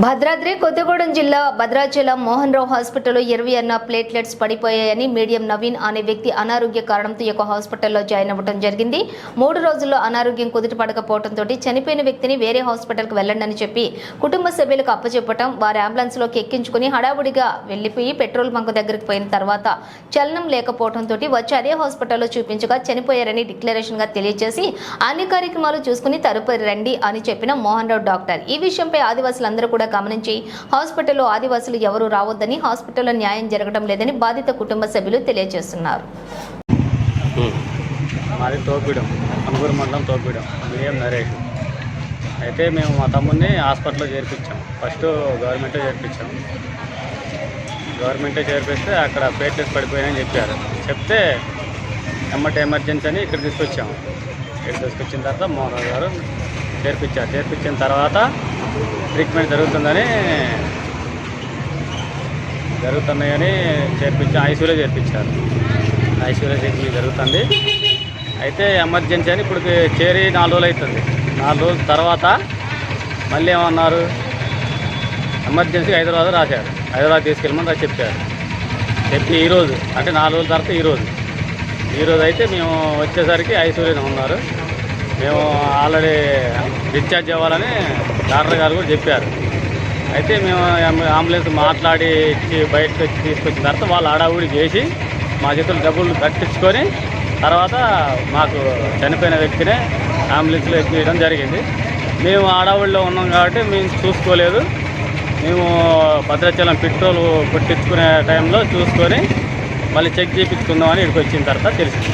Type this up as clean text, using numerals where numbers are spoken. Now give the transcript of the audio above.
భద్రాద్రి కొత్తగూడెం జిల్లా భద్రాచలం మోహన్ రావు హాస్పిటల్లో 20 platelets పడిపోయాయని medium Naveen అనే వ్యక్తి అనారోగ్య కారణంతో ఈ హాస్పిటల్లో జాయిన్ అవ్వడం జరిగింది. 3 రోజుల్లో అనారోగ్యం కుదుటపడకపోవడంతో చనిపోయిన వ్యక్తిని వేరే హాస్పిటల్కి వెళ్ళండి చెప్పి కుటుంబ సభ్యులకు అప్పచెప్పడం, వారి అంబులెన్స్లోకి ఎక్కించుకుని హడావుడిగా వెళ్లిపోయి పెట్రోల్ బంక్ దగ్గరికి పోయిన తర్వాత చలనం లేకపోవడంతో వచ్చి అదే హాస్పిటల్లో చూపించగా చనిపోయారని డిక్లరేషన్గా తెలియజేసి అన్ని కార్యక్రమాలు చూసుకుని తదుపరి రండి అని చెప్పిన మోహన్ రావు డాక్టర్ ఈ విషయంపై ఆదివాసులందరూ కూడా గమనించి హాస్పిటల్లో ఆదివాసులు ఎవరూ రావద్దని, హాస్పిటల్లో న్యాయం జరగడం లేదని బాధిత కుటుంబ సభ్యులు తెలియజేస్తున్నారు. మాది తోపిడం, అనుగురు మండలం తోపిడం, మీడియం నరేష్. అయితే మేము మా తమ్ముడిని హాస్పిటల్లో చేర్పించాం. ఫస్ట్ గవర్నమెంటే చేర్పిస్తే అక్కడ ప్లేట్లెట్స్ పడిపోయాయని చెప్పారు. చెప్తే ఎమర్జెన్సీ అని ఇక్కడ తీసుకొచ్చాము. ఇక్కడ తీసుకొచ్చిన తర్వాత మోహన్ గారు చేర్పించిన తర్వాత ట్రీట్మెంట్ జరుగుతున్నాయని ఐసీయూలో చేర్పించారు. ఐసీయూలో ట్రీట్మెంట్ జరుగుతుంది. అయితే ఎమర్జెన్సీ అని ఇప్పుడు చేరి 4 రోజులు అవుతుంది. 4 రోజుల తర్వాత మళ్ళీ ఏమన్నారు, ఎమర్జెన్సీ హైదరాబాద్ రాశారు. హైదరాబాద్ తీసుకెళ్ళమని చెప్పారు. చెప్పి ఈరోజు అంటే 4 రోజుల తర్వాత ఈరోజు అయితే మేము వచ్చేసరికి ఐసీయూలోనే ఉన్నారు. మేము ఆల్రెడీ డిశ్చార్జ్ అవ్వాలని డాక్టర్ గారు కూడా చెప్పారు. అయితే మేము అంబులెన్స్ మాట్లాడి ఇచ్చి బయటకు వచ్చి తీసుకొచ్చిన తర్వాత వాళ్ళు హడావుడి చేసి మా చేతులు డబ్బులు కట్టించుకొని తర్వాత మాకు చనిపోయిన వ్యక్తినే అంబులెన్స్లో ఎక్కించడం జరిగింది. మేము హడావుడిలో ఉన్నాం కాబట్టి మేము చూసుకోలేదు. మేము భద్రాచలం పెట్రోల్ కొట్టించుకునే టైంలో చూసుకొని మళ్ళీ చెక్ చేయించుకుందామని ఇక్కడికి వచ్చిన తర్వాత తెలిసింది.